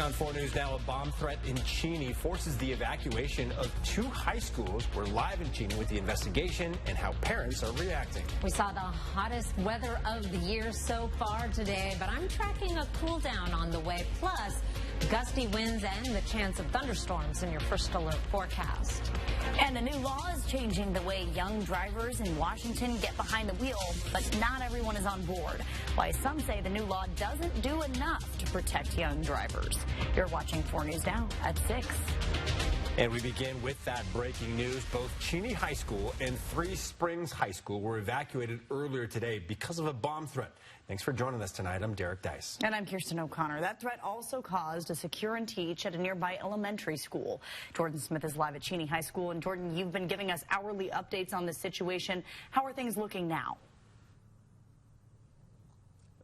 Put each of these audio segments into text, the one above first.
On 4 News Now, a bomb threat in Cheney forces the evacuation of 2 high schools. We're live in Cheney with the investigation and how parents are reacting. We saw the hottest weather of the year so far today, but I'm tracking a cool down on the way. Plus, gusty winds and the chance of thunderstorms in your first alert forecast. And a new law is changing the way young drivers in Washington get behind the wheel, but not everyone is on board. Why some say the new law doesn't do enough to protect young drivers. You're watching 4 News Now at 6. And we begin with that breaking news. Both Cheney High School and Three Springs High School were evacuated earlier today because of a bomb threat. Thanks for joining us tonight. I'm Derek Dice. And I'm Kirsten O'Connor. That threat also caused a secure and teach at a nearby elementary school. Jordan Smith is live at Cheney High School. And Jordan, you've been giving us hourly updates on the situation. How are things looking now?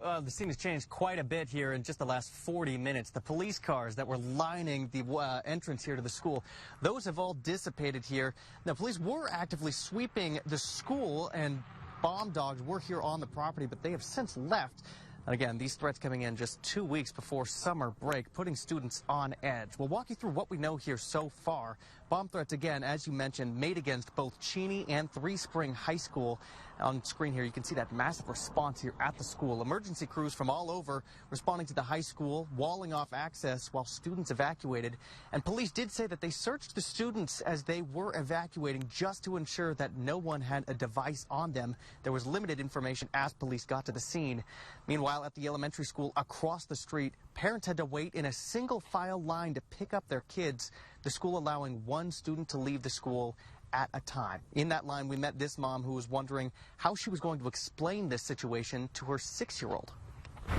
The scene has changed quite a bit here in just the last 40 minutes. The police cars that were lining the entrance here to the school, those have all dissipated here. The police were actively sweeping the school, and bomb dogs were here on the property, but they have since left. And again, these threats coming in just 2 weeks before summer break, putting students on edge. We'll walk you through what we know here so far. Bomb threats, again, as you mentioned, made against both Cheney and Three Spring High School. On screen here, you can see that massive response here at the school. Emergency crews from all over responding to the high school, walling off access while students evacuated. And police did say that they searched the students as they were evacuating just to ensure that no one had a device on them. There was limited information as police got to the scene. Meanwhile, at the elementary school across the street, parents had to wait in a single file line to pick up their kids, the school allowing one student to leave the school at a time. In that line, we met this mom who was wondering how she was going to explain this situation to her 6-year-old.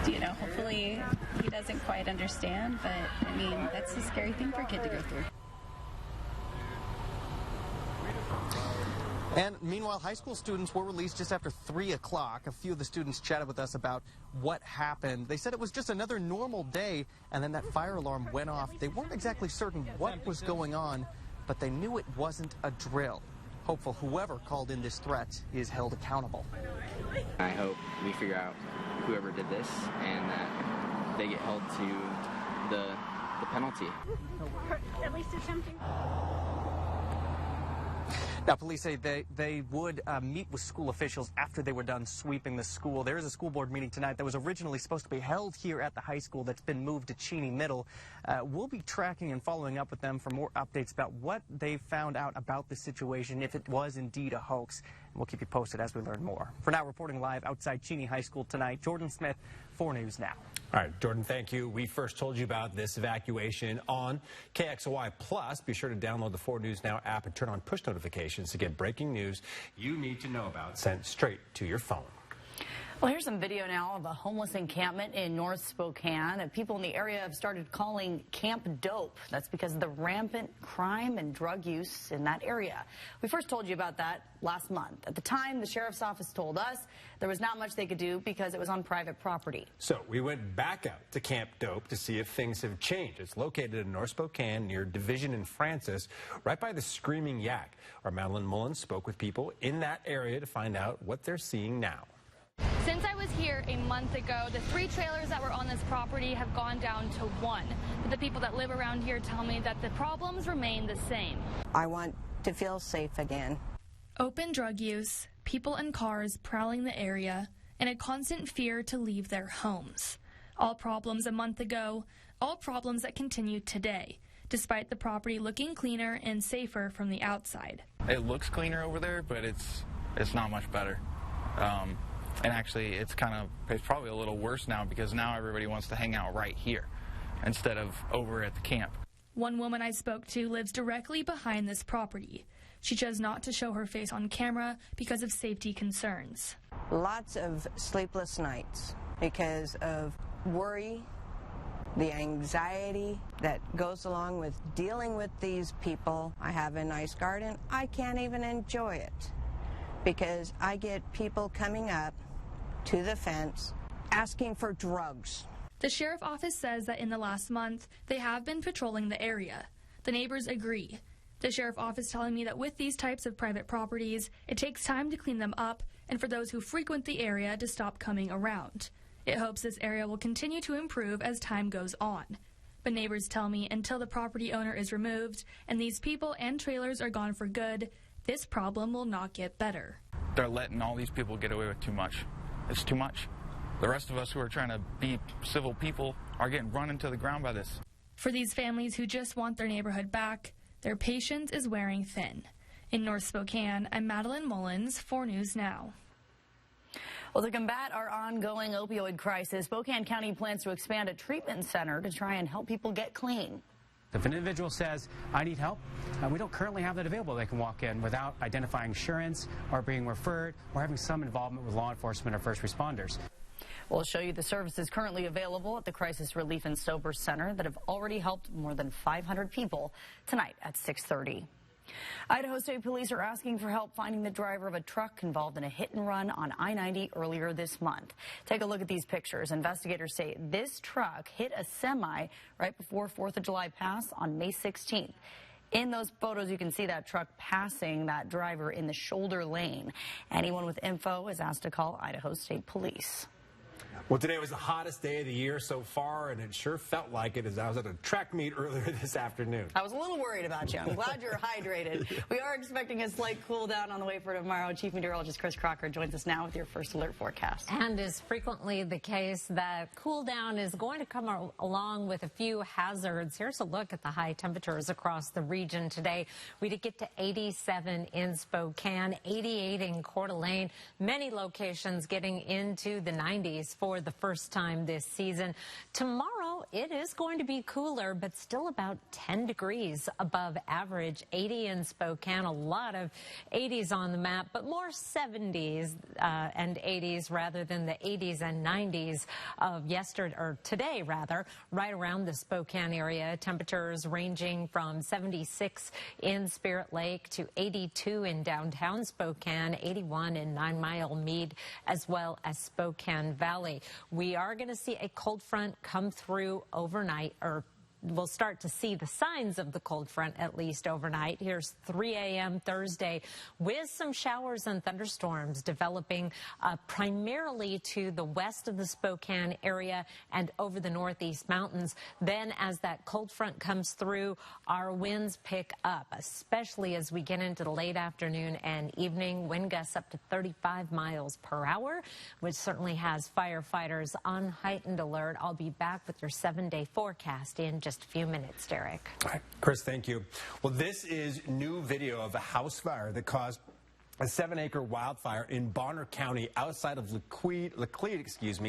You know, hopefully he doesn't quite understand, but I mean, that's a scary thing for a kid to go through. And meanwhile, high school students were released just after 3 o'clock. A few of the students chatted with us about what happened. They said it was just another normal day, and then that fire alarm went off. They weren't exactly certain what was going on, but they knew it wasn't a drill. Hopeful whoever called in this threat is held accountable. I hope we figure out whoever did this and that they get held to the penalty. At least attempting. Now, police say they would meet with school officials after they were done sweeping the school. There is a school board meeting tonight that was originally supposed to be held here at the high school that's been moved to Cheney Middle. We'll be tracking and following up with them for more updates about what they found out about the situation, if it was indeed a hoax. And we'll keep you posted as we learn more. For now, reporting live outside Cheney High School tonight, Jordan Smith, 4 News Now. All right, Jordan, thank you. We first told you about this evacuation on KXOY Plus. Be sure to download the 4 News Now app and turn on push notifications to get breaking news you need to know about sent straight to your phone. Well, here's some video now of a homeless encampment in North Spokane. And people in the area have started calling Camp Dope. That's because of the rampant crime and drug use in that area. We first told you about that last month. At the time, the sheriff's office told us there was not much they could do because it was on private property. So we went back out to Camp Dope to see if things have changed. It's located in North Spokane near Division and Francis, right by the Screaming Yak. Our Madeline Mullins spoke with people in that area to find out what they're seeing now. Since I was here a month ago, the 3 trailers that were on this property have gone down to 1. But the people that live around here tell me that the problems remain the same. I want to feel safe again. Open drug use, people and cars prowling the area, and a constant fear to leave their homes. All problems a month ago, all problems that continue today, despite the property looking cleaner and safer from the outside. It looks cleaner over there, but it's not much better. And actually, it's probably a little worse now because now everybody wants to hang out right here instead of over at the camp. One woman I spoke to lives directly behind this property. She chose not to show her face on camera because of safety concerns. Lots of sleepless nights because of worry, the anxiety that goes along with dealing with these people. I have a nice garden. I can't even enjoy it because I get people coming up to the fence asking for drugs. The sheriff's office says that in the last month, they have been patrolling the area. The neighbors agree. The sheriff's office telling me that with these types of private properties, it takes time to clean them up and for those who frequent the area to stop coming around. It hopes this area will continue to improve as time goes on. But neighbors tell me until the property owner is removed and these people and trailers are gone for good, this problem will not get better. They're letting all these people get away with too much. It's too much. The rest of us who are trying to be civil people are getting run into the ground by this. For these families who just want their neighborhood back, their patience is wearing thin. In North Spokane, I'm Madeline Mullins, 4 News Now. Well, to combat our ongoing opioid crisis, Spokane County plans to expand a treatment center to try and help people get clean. If an individual says, I need help, we don't currently have that available. They can walk in without identifying insurance or being referred or having some involvement with law enforcement or first responders. We'll show you the services currently available at the Crisis Relief and Sober Center that have already helped more than 500 people tonight at 6:30. Idaho State Police are asking for help finding the driver of a truck involved in a hit and run on I-90 earlier this month. Take a look at these pictures. Investigators say this truck hit a semi right before 4th of July pass on May 16th. In those photos, you can see that truck passing that driver in the shoulder lane. Anyone with info is asked to call Idaho State Police. Well, today was the hottest day of the year so far, and it sure felt like it as I was at a track meet earlier this afternoon. I was a little worried about you. I'm glad you're hydrated. We are expecting a slight cool down on the way for tomorrow. Chief Meteorologist Chris Crocker joins us now with your first alert forecast. And as frequently the case, that cool down is going to come along with a few hazards. Here's a look at the high temperatures across the region today. We did get to 87 in Spokane, 88 in Coeur d'Alene, many locations getting into the 90s for the first time this season. Tomorrow, it is going to be cooler, but still about 10 degrees above average. 80 in Spokane, a lot of 80s on the map, but more 70s and 80s rather than the 80s and 90s of yesterday, or today rather, right around the Spokane area. Temperatures ranging from 76 in Spirit Lake to 82 in downtown Spokane, 81 in 9 Mile Mead, as well as Spokane Valley. We are going to see a cold front come through overnight, or we'll start to see the signs of the cold front at least overnight. Here's 3 a.m. Thursday with some showers and thunderstorms developing primarily to the west of the Spokane area and over the northeast mountains. Then as that cold front comes through, our winds pick up, especially as we get into the late afternoon and evening. Wind gusts up to 35 miles per hour, which certainly has firefighters on heightened alert. I'll be back with your 7-day forecast in just a few minutes, Derek. All right, Chris, thank you. Well, this is new video of a house fire that caused a 7-acre wildfire in Bonner County outside of Laclede,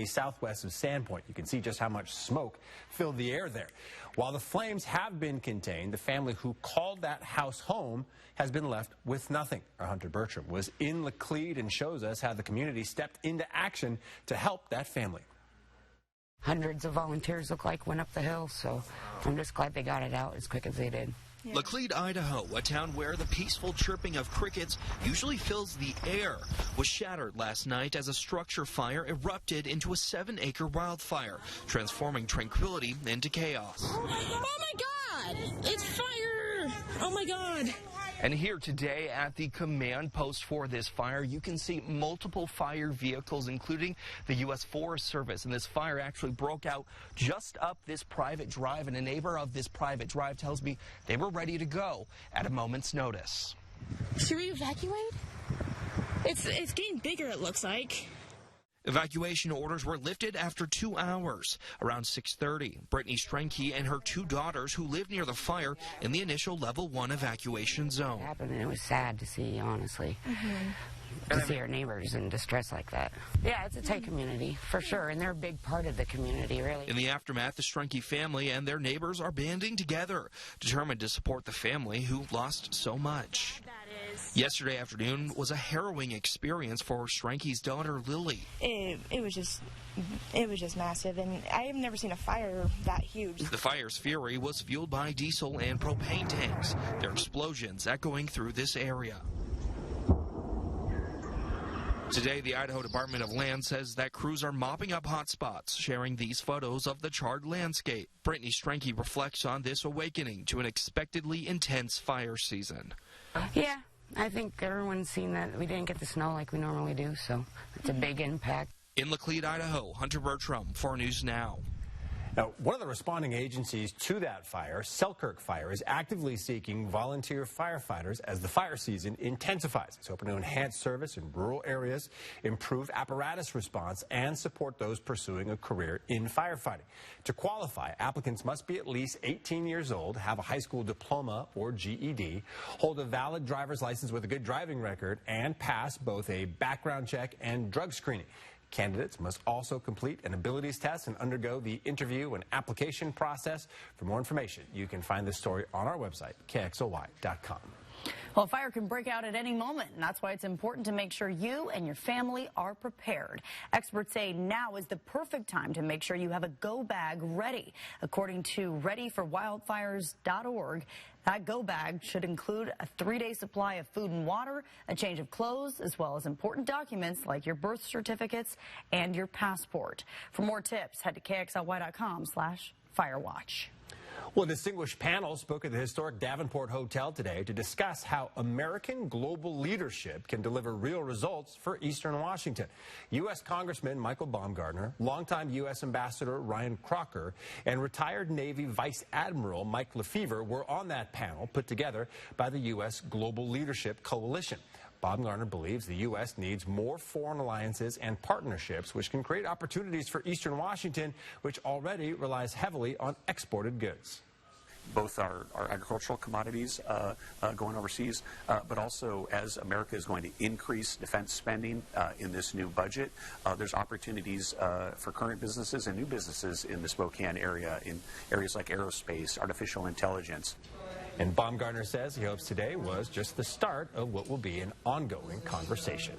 southwest of Sandpoint. You can see just how much smoke filled the air there. While the flames have been contained, the family who called that house home has been left with nothing. Our Hunter Bertram was in Laclede and shows us how the community stepped into action to help that family. Hundreds of volunteers look like went up the hill, so I'm just glad they got it out as quick as they did. Laclede, Idaho, a town where the peaceful chirping of crickets usually fills the air, was shattered last night as a structure fire erupted into a 7-acre wildfire, transforming tranquility into chaos. Oh my God! It's fire! Oh my God! And here today at the command post for this fire, you can see multiple fire vehicles, including the U.S. Forest Service. And this fire actually broke out just up this private drive, and a neighbor of this private drive tells me they were ready to go at a moment's notice. Should we evacuate? It's getting bigger, it looks like. Evacuation orders were lifted after 2 hours. Around 6:30, Brittany Strenke and her 2 daughters who lived near the fire in the initial level 1 evacuation zone. It happened, and it was sad to see, honestly. To see our neighbors in distress like that. Yeah, it's a tight community, for sure, and they're a big part of the community, really. In the aftermath, the Strenke family and their neighbors are banding together, determined to support the family who lost so much. Yesterday afternoon was a harrowing experience for Strenke's daughter, Lily. It was just massive, and I have never seen a fire that huge. The fire's fury was fueled by diesel and propane tanks, their explosions echoing through this area. Today, the Idaho Department of Land says that crews are mopping up hot spots, sharing these photos of the charred landscape. Brittany Strenke reflects on this awakening to an expectedly intense fire season. Yeah, I think everyone's seen that we didn't get the snow like we normally do, so it's a big impact. In Laclede, Idaho, Hunter Bertram, 4 News Now. Now, one of the responding agencies to that fire, Selkirk Fire, is actively seeking volunteer firefighters as the fire season intensifies. It's hoping to enhance service in rural areas, improve apparatus response, and support those pursuing a career in firefighting. To qualify, applicants must be at least 18 years old, have a high school diploma or GED, hold a valid driver's license with a good driving record, and pass both a background check and drug screening. Candidates must also complete an abilities test and undergo the interview and application process. For more information, you can find this story on our website, KXLY.com. Well, a fire can break out at any moment, and that's why it's important to make sure you and your family are prepared. Experts say now is the perfect time to make sure you have a go bag ready. According to readyforwildfires.org, that go bag should include a 3-day supply of food and water, a change of clothes, as well as important documents like your birth certificates and your passport. For more tips, head to KXLY.com/firewatch. Well, a distinguished panel spoke at the historic Davenport Hotel today to discuss how American global leadership can deliver real results for Eastern Washington. U.S. Congressman Michael Baumgartner, longtime U.S. Ambassador Ryan Crocker, and retired Navy Vice Admiral Mike Lefevre were on that panel put together by the U.S. Global Leadership Coalition. Baumgartner believes the U.S. needs more foreign alliances and partnerships which can create opportunities for Eastern Washington, which already relies heavily on exported goods. Both our agricultural commodities going overseas, but also as America is going to increase defense spending in this new budget, there's opportunities for current businesses and new businesses in the Spokane area, in areas like aerospace, artificial intelligence. And Baumgartner says he hopes today was just the start of what will be an ongoing conversation.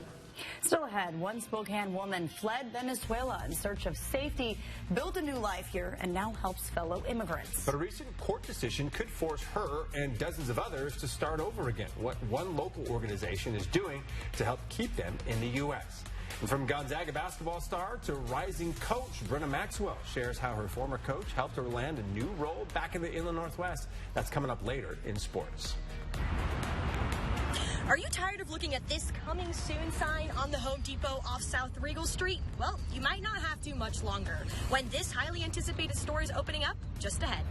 Still ahead, one Spokane woman fled Venezuela in search of safety, built a new life here, and now helps fellow immigrants. But a recent court decision could force her and dozens of others to start over again, what one local organization is doing to help keep them in the U.S. And from Gonzaga basketball star to rising coach, Brenna Maxwell shares how her former coach helped her land a new role back in the Inland Northwest. That's coming up later in sports. Are you tired of looking at this coming soon sign on the Home Depot off South Regal Street? Well, you might not have to much longer when this highly anticipated store is opening up just ahead.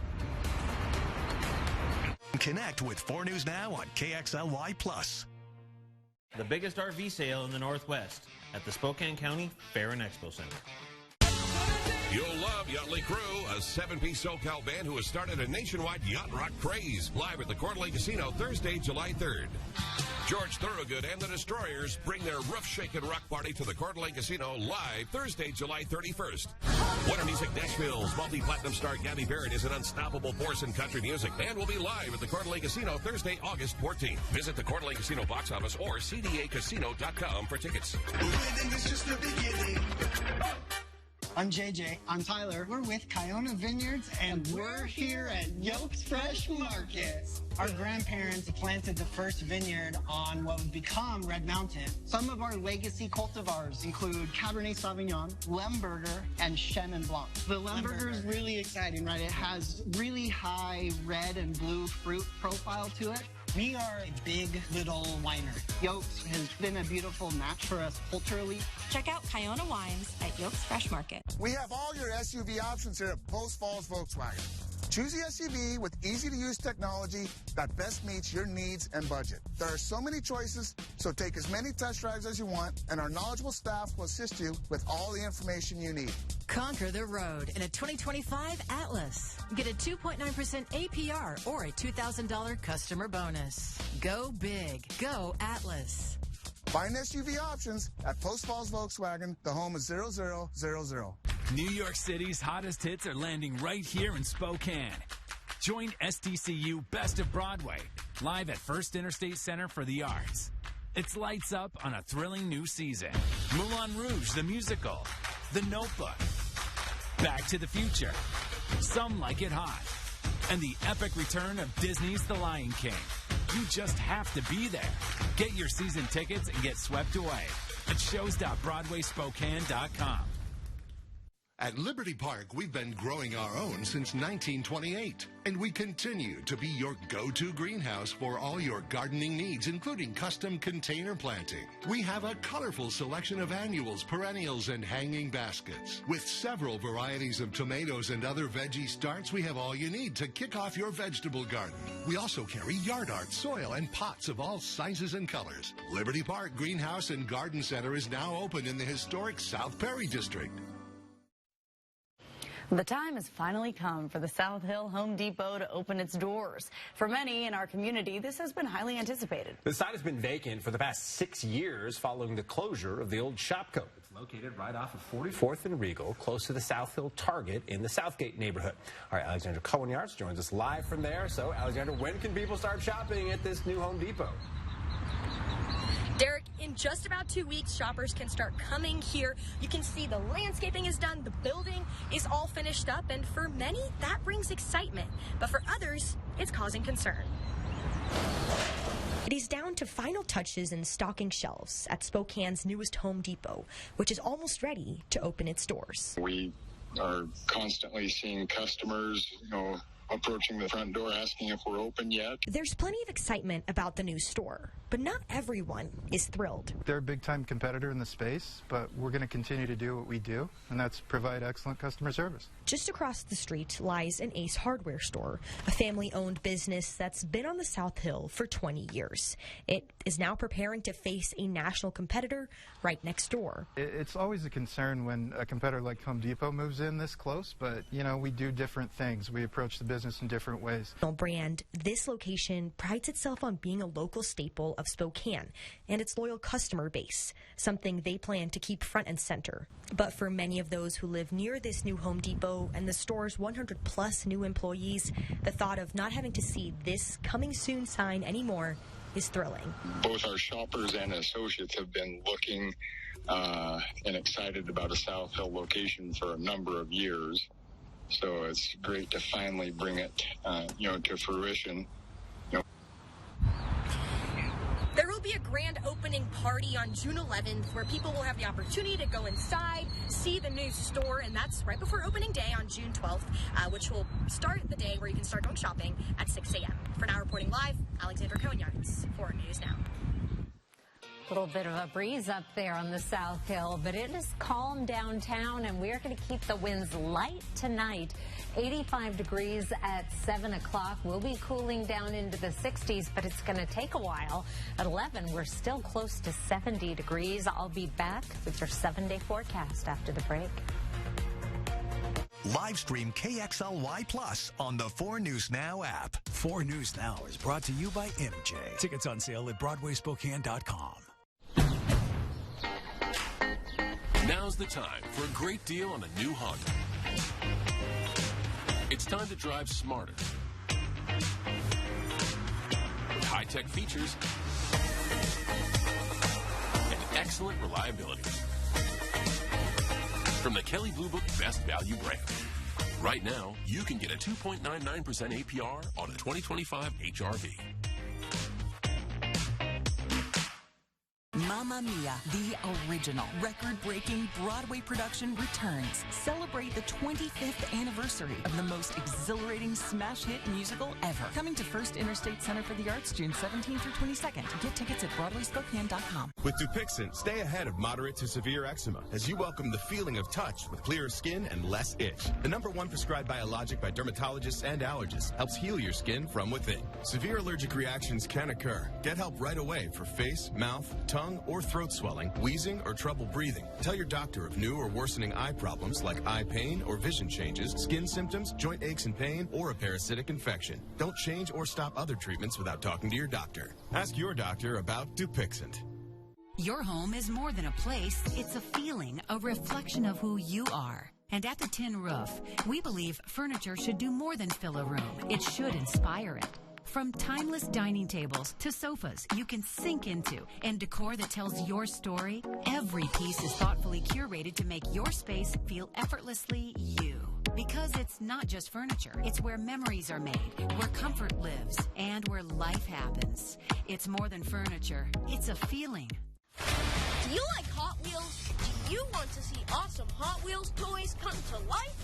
Connect with 4 News Now on KXLY+. The biggest RV sale in the Northwest at the Spokane County Fair and Expo Center. You'll love Yachtly Crew, a 7-piece SoCal band who has started a nationwide yacht rock craze. Live at the Coeur d'Alene Casino Thursday, July 3rd. George Thorogood and the Destroyers bring their roof-shaking rock party to the Coeur d'Alene Casino live Thursday, July 31st. Winter Music Nashville's multi-platinum star Gabby Barrett is an unstoppable force in country music and will be live at the Coeur d'Alene Casino Thursday, August 14th. Visit the Coeur d'Alene Casino box office or cdacasino.com for tickets. Winning is just the beginning. I'm JJ. I'm Tyler. We're with Kiona Vineyards, and we're here at Yokes Fresh Market. Our grandparents planted the first vineyard on what would become Red Mountain. Some of our legacy cultivars include Cabernet Sauvignon, Lemberger, and Chenin Blanc. The Lemberger is really exciting, right? It has really high red and blue fruit profile to it. We are a big little winery. Yokes has been a beautiful match for us culturally. Check out Kiona Wines at Yokes Fresh Market. We have all your SUV options here at Post Falls Volkswagen. Choose the SUV with easy-to-use technology that best meets your needs and budget. There are so many choices, so take as many test drives as you want, and our knowledgeable staff will assist you with all the information you need. Conquer the road in a 2025 Atlas. Get a 2.9% APR or a $2,000 customer bonus. Go big. Go Atlas. Find SUV options at Post Falls Volkswagen, the home of 0000. New York City's hottest hits are landing right here in Spokane. Join SDCU Best of Broadway, live at First Interstate Center for the Arts. It's lights up on a thrilling new season. Moulin Rouge, the musical, The Notebook, Back to the Future, Some Like It Hot, and the epic return of Disney's The Lion King. You just have to be there. Get your season tickets and get swept away at shows.broadwayspokane.com. At Liberty Park, we've been growing our own since 1928, and we continue to be your go-to greenhouse for all your gardening needs, including custom container planting. We have a colorful selection of annuals, perennials, and hanging baskets. With several varieties of tomatoes and other veggie starts, we have all you need to kick off your vegetable garden. We also carry yard art, soil, and pots of all sizes and colors. Liberty Park Greenhouse and Garden Center is now open in the historic South Perry District. The time has finally come for the South Hill Home Depot to open its doors. For many in our community, this has been highly anticipated. The site has been vacant for the past 6 years following the closure of the old Shopco. It's located right off of 44th and Regal, close to the South Hill Target in the Southgate neighborhood. All right, Alexandra Cohen-Yards joins us live from there. So, Alexandra, when can people start shopping at this new Home Depot? Derek, in just about 2 weeks, shoppers can start coming here. You can see the landscaping is done, the building is all finished up, and for many, that brings excitement. But for others, it's causing concern. It is down to final touches and stocking shelves at Spokane's newest Home Depot, which is almost ready to open its doors. We are constantly seeing customers, approaching the front door asking if we're open yet. There's plenty of excitement about the new store, but not everyone is thrilled. They're a big-time competitor in the space, but we're going to continue to do what we do, and that's provide excellent customer service. Just across the street lies an Ace Hardware store, a family-owned business that's been on the South Hill for 20 years. It is now preparing to face a national competitor right next door. It's always a concern when a competitor like Home Depot moves in this close, but, we do different things. We approach the business in different ways. Brand, this location prides itself on being a local staple of Spokane and its loyal customer base, something they plan to keep front and center. But for many of those who live near this new Home Depot and the store's 100-plus new employees, the thought of not having to see this coming soon sign anymore is thrilling. Both our shoppers and associates have been looking and excited about a South Hill location for a number of years. So it's great to finally bring it, to fruition. There will be a grand opening party on June 11th where people will have the opportunity to go inside, see the new store, and that's right before opening day on June 12th, which will start the day where you can start going shopping at 6 a.m. For now, reporting live, Alexandra Cohen-Yards for News Now. A little bit of a breeze up there on the South Hill, but it is calm downtown, and we're going to keep the winds light tonight. 85 degrees at 7 o'clock. We'll be cooling down into the 60s, but it's going to take a while. At 11, we're still close to 70 degrees. I'll be back with your 7-day forecast after the break. Live stream KXLY Plus on the 4 News Now app. 4 News Now is brought to you by MJ. Tickets on sale at BroadwaySpokane.com. Now's the time for a great deal on a new Honda. It's time to drive smarter with high-tech features and excellent reliability. From the Kelley Blue Book Best Value brand. Right now, you can get a 2.99% APR on a 2025 HR-V. Mamma Mia, the original record-breaking Broadway production returns. Celebrate the 25th anniversary of the most exhilarating smash hit musical ever. Coming to First Interstate Center for the Arts June 17th through 22nd. Get tickets at BroadwaySpokane.com. With Dupixent, stay ahead of moderate to severe eczema as you welcome the feeling of touch with clearer skin and less itch. The #1 prescribed biologic by dermatologists and allergists helps heal your skin from within. Severe allergic reactions can occur. Get help right away for face, mouth, tongue, or throat swelling, wheezing, or trouble breathing. Tell your doctor of new or worsening eye problems like eye pain or vision changes, skin symptoms, joint aches and pain, or a parasitic infection. Don't change or stop other treatments without talking to your doctor. Ask your doctor about Dupixent. Your home is more than a place. It's a feeling, a reflection of who you are. And at the Tin Roof, we believe furniture should do more than fill a room. It should inspire it. From timeless dining tables to sofas you can sink into and decor that tells your story, every piece is thoughtfully curated to make your space feel effortlessly you. Because it's not just furniture, it's where memories are made, where comfort lives, and where life happens. It's more than furniture, it's a feeling. Do you like Hot Wheels? Do You want to see awesome Hot Wheels toys come to life?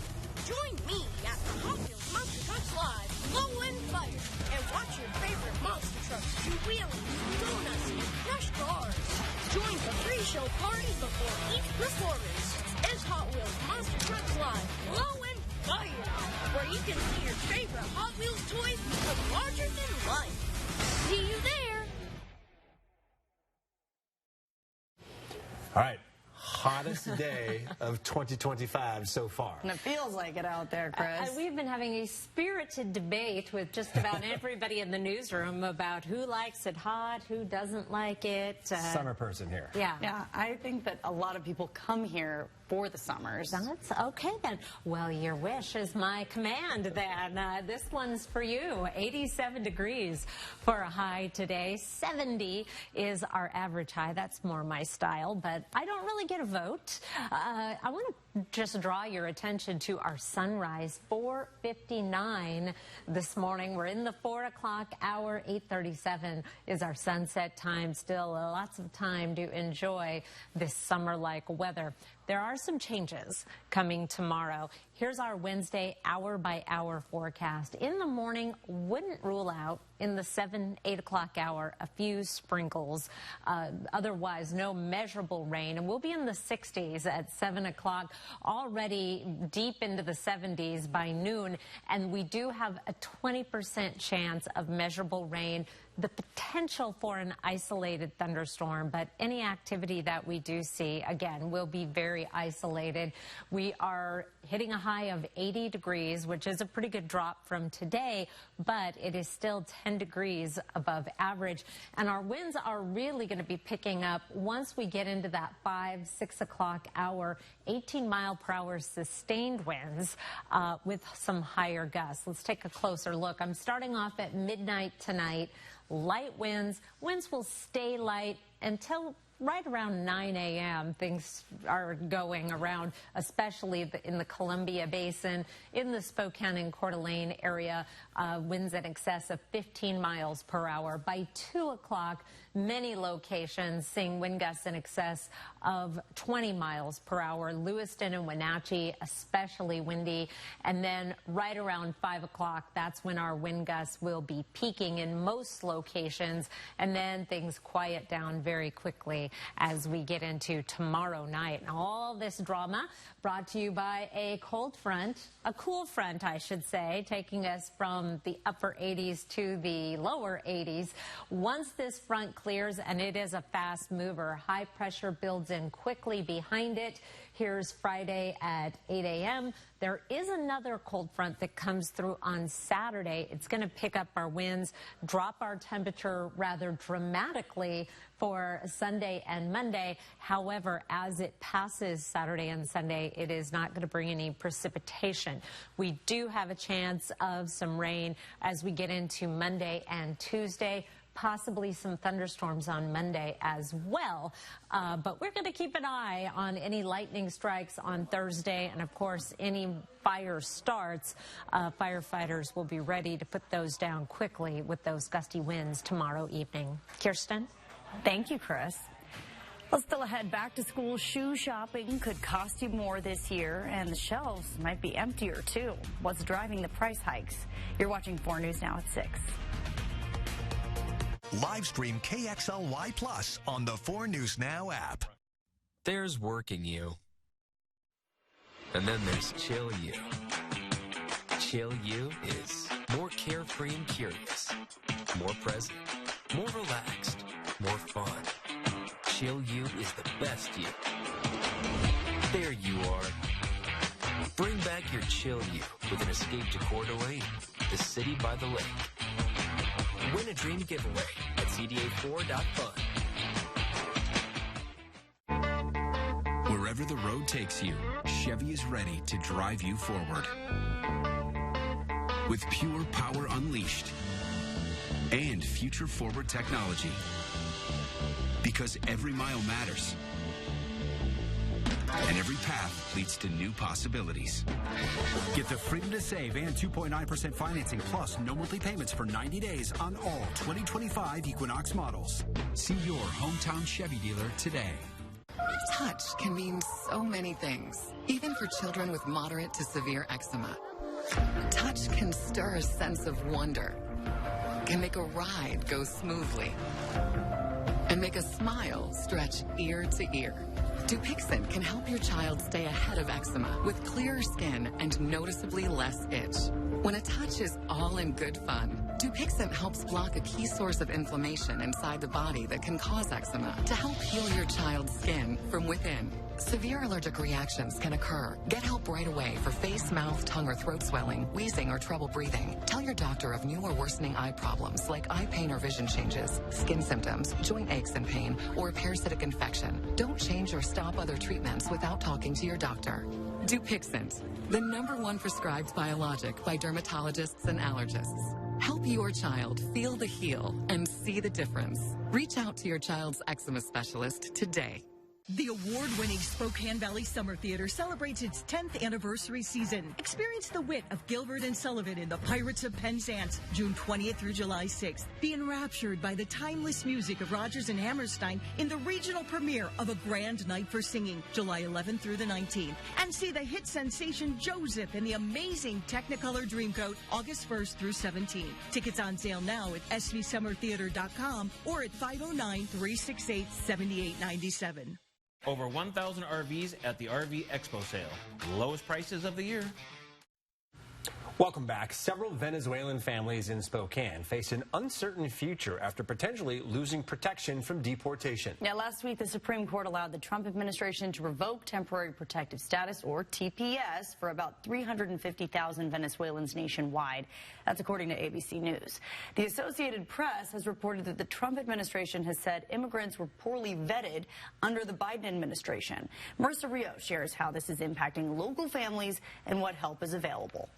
Join me at the Hot Wheels Monster Trucks Live, Low End Fire, and watch your favorite monster trucks do wheelies, donuts, and crush cars. Join the free show party before each performance. It's Hot Wheels Monster Trucks Live, Low End Fire, where you can see your favorite Hot Wheels toys become larger than life. See you there. All right. Hottest day of 2025 so far. And it feels like it out there, Chris. We've been having a spirited debate with just about everybody in the newsroom about who likes it hot, who doesn't like it. Summer person here. Yeah, I think that a lot of people come here for the summers. That's okay then. Well, your wish is my command then. This one's for you. 87 degrees for a high today. 70 is our average high. That's more my style, but I don't really get a vote. I want to just draw your attention to our sunrise, 4:59 this morning. We're in the 4 o'clock hour. 8:37 is our sunset time. Still lots of time to enjoy this summer-like weather. There are some changes coming tomorrow. Here's our Wednesday hour-by-hour forecast. In the morning, wouldn't rule out in the 7, 8 o'clock hour a few sprinkles. Otherwise, no measurable rain. And we'll be in the 60s at 7 o'clock, already deep into the 70s by noon. And we do have a 20% chance of measurable rain, the potential for an isolated thunderstorm, but any activity that we do see, again, will be very isolated. We are hitting a high of 80 degrees, which is a pretty good drop from today, but it is still 10 degrees above average. And our winds are really going to be picking up once we get into that 5, 6 o'clock hour, 18-mile-per-hour sustained winds with some higher gusts. Let's take a closer look. I'm starting off at midnight tonight. Light winds. Winds will stay light until right around 9 a.m. Things are going around, especially in the Columbia Basin, in the Spokane and Coeur d'Alene area, winds in excess of 15 miles per hour. By 2 o'clock, many locations seeing wind gusts in excess of 20 miles per hour. Lewiston and Wenatchee, especially windy. And then right around 5 o'clock, that's when our wind gusts will be peaking in most locations. And then things quiet down very quickly as we get into tomorrow night. And all this drama brought to you by a cold front, a cool front, I should say, taking us from the upper 80s to the lower 80s. Once this front clears, and it is a fast mover, high pressure builds in quickly behind it. Here's Friday at 8 a.m. There is another cold front that comes through on Saturday. It's going to pick up our winds, drop our temperature rather dramatically for Sunday and Monday. However, as it passes Saturday and Sunday, it is not going to bring any precipitation. We do have a chance of some rain as we get into Monday and Tuesday. Possibly some thunderstorms on Monday as well. But we're going to keep an eye on any lightning strikes on Thursday. And, of course, any fire starts, firefighters will be ready to put those down quickly with those gusty winds tomorrow evening. Kirsten? Thank you, Chris. Well, still ahead, back-to-school shoe shopping could cost you more this year, and the shelves might be emptier, too. What's driving the price hikes? You're watching 4 News Now at 6. Live stream KXLY Plus on the 4 News Now app. There's working you. And then there's chill you. Chill you is more carefree and curious, more present, more relaxed, more fun. Chill you is the best you. There you are. Bring back your chill you with an escape to Coeur d'Alene, the city by the lake. Win a dream giveaway at CDA4.fun. Wherever the road takes you, Chevy is ready to drive you forward. With pure power unleashed and future-forward technology. Because every mile matters. And every path leads to new possibilities. Get the freedom to save and 2.9% financing plus no monthly payments for 90 days on all 2025 Equinox models. See your hometown Chevy dealer today. Touch can mean so many things, even for children with moderate to severe eczema. Touch can stir a sense of wonder, can make a ride go smoothly, and make a smile stretch ear to ear. Dupixent can help your child stay ahead of eczema with clearer skin and noticeably less itch. When a touch is all in good fun, Dupixent helps block a key source of inflammation inside the body that can cause eczema to help heal your child's skin from within. Severe allergic reactions can occur. Get help right away for face, mouth, tongue, or throat swelling, wheezing, or trouble breathing. Tell your doctor of new or worsening eye problems like eye pain or vision changes, skin symptoms, joint aches and pain, or a parasitic infection. Don't change or stop other treatments without talking to your doctor. Dupixent, the #1 prescribed biologic by dermatologists and allergists. Help your child feel the heal and see the difference. Reach out to your child's eczema specialist today. The award-winning Spokane Valley Summer Theater celebrates its 10th anniversary season. Experience the wit of Gilbert and Sullivan in The Pirates of Penzance, June 20th through July 6th. Be enraptured by the timeless music of Rodgers and Hammerstein in the regional premiere of A Grand Night for Singing, July 11th through the 19th. And see the hit sensation Joseph in the amazing Technicolor Dreamcoat, August 1st through 17th. Tickets on sale now at svsummertheater.com or at 509-368-7897. Over 1,000 RVs at the RV Expo sale. Lowest prices of the year. Welcome back. Several Venezuelan families in Spokane face an uncertain future after potentially losing protection from deportation. Yeah, last week the Supreme Court allowed the Trump administration to revoke temporary protective status, or TPS, for about 350,000 Venezuelans nationwide. That's according to ABC News. The Associated Press has reported that the Trump administration has said immigrants were poorly vetted under the Biden administration. Marissa Rio shares how this is impacting local families and what help is available.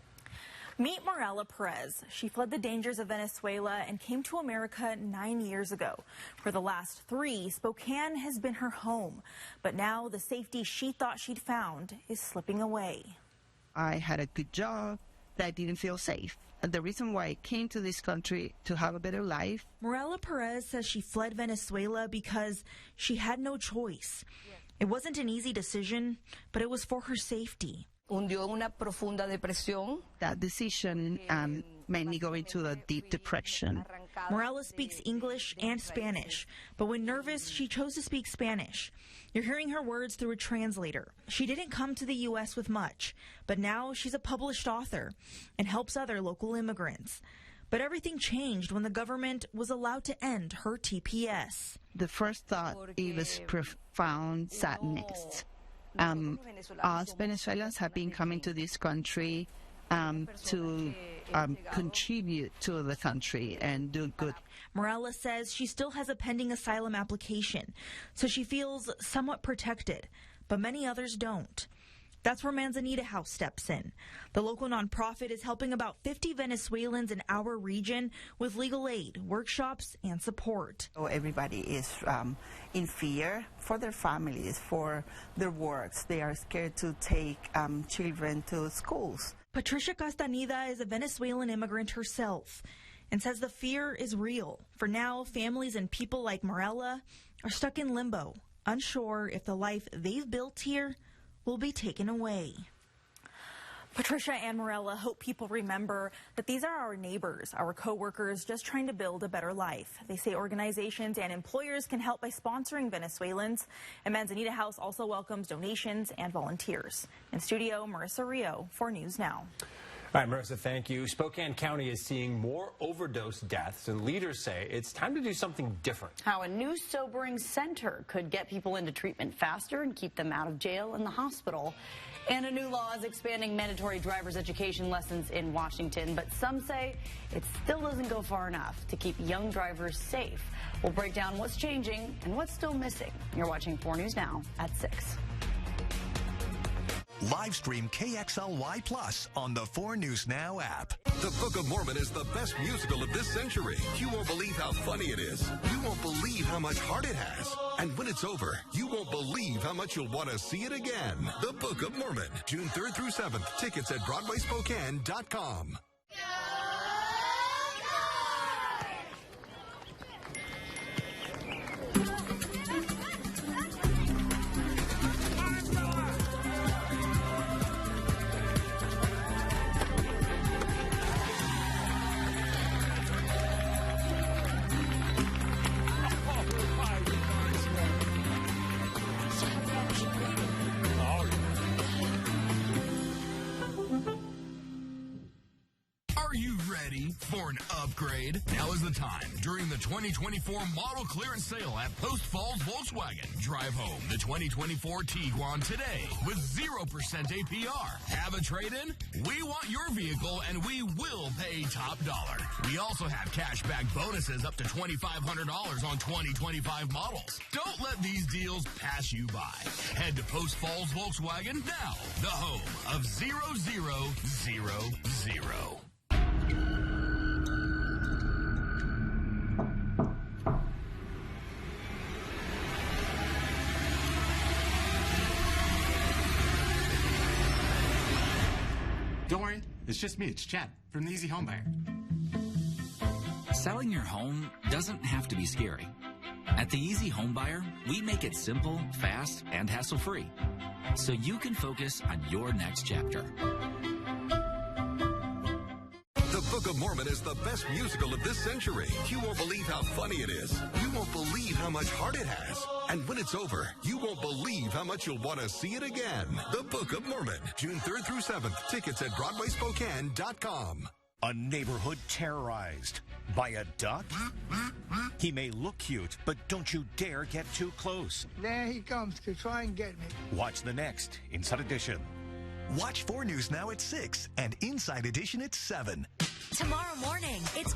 Meet Morella Perez. She fled the dangers of Venezuela and came to America 9 years ago. For the last 3, Spokane has been her home. But now the safety she thought she'd found is slipping away. I had a good job, but I didn't feel safe. And the reason why I came to this country to have a better life. Morella Perez says she fled Venezuela because she had no choice. It wasn't an easy decision, but it was for her safety. That decision made me go into a deep depression. Morella speaks English and Spanish, but when nervous, she chose to speak Spanish. You're hearing her words through a translator. She didn't come to the U.S. with much, but now she's a published author and helps other local immigrants. But everything changed when the government was allowed to end her TPS. The first thought, it was profound sadness. Us Venezuelans have been coming to this country to contribute to the country and do good. Morella says she still has a pending asylum application, so she feels somewhat protected, but many others don't. That's where Manzanita House steps in. The local nonprofit is helping about 50 Venezuelans in our region with legal aid, workshops, and support. Everybody is in fear for their families, for their works. They are scared to take children to schools. Patricia Castaneda is a Venezuelan immigrant herself and says the fear is real. For now, families and people like Morella are stuck in limbo, unsure if the life they've built here will be taken away. Patricia and Morella hope people remember that these are our neighbors, our co-workers, just trying to build a better life. They say organizations and employers can help by sponsoring Venezuelans, and Manzanita House also welcomes donations and volunteers. In studio, Marissa Rio for News Now. All right, Marissa, thank you. Spokane County is seeing more overdose deaths, and leaders say it's time to do something different. How a new sobering center could get people into treatment faster and keep them out of jail and the hospital. And a new law is expanding mandatory driver's education lessons in Washington, but some say it still doesn't go far enough to keep young drivers safe. We'll break down what's changing and what's still missing. You're watching 4 News Now at 6. Live stream KXLY Plus on the 4 News Now app. The Book of Mormon is the best musical of this century. You won't believe how funny it is. You won't believe how much heart it has. And when it's over, you won't believe how much you'll want to see it again. The Book of Mormon, June 3rd through 7th. Tickets at BroadwaySpokane.com. an upgrade? Now is the time. During the 2024 model clearance sale at Post Falls Volkswagen, drive home the 2024 Tiguan today with 0% APR. Have a trade-in? We want your vehicle and we will pay top dollar. We also have cashback bonuses up to $2,500 on 2025 models. Don't let these deals pass you by. Head to Post Falls Volkswagen now, the home of 0000. Don't worry, it's just me. It's Chad from the Easy Home Buyer. Selling your home doesn't have to be scary. At the Easy Home Buyer, we make it simple, fast, and hassle-free, so you can focus on your next chapter. The Book of Mormon is the best musical of this century. You won't believe how funny it is. You won't believe how much heart it has. And when it's over, you won't believe how much you'll want to see it again. The Book of Mormon, June 3rd through 7th. Tickets at BroadwaySpokane.com. A neighborhood terrorized by a duck? He may look cute, but don't you dare get too close. There he comes to try and get me. Watch the next Inside Edition. Watch 4 News now at 6 and Inside Edition at 7. Tomorrow morning, it's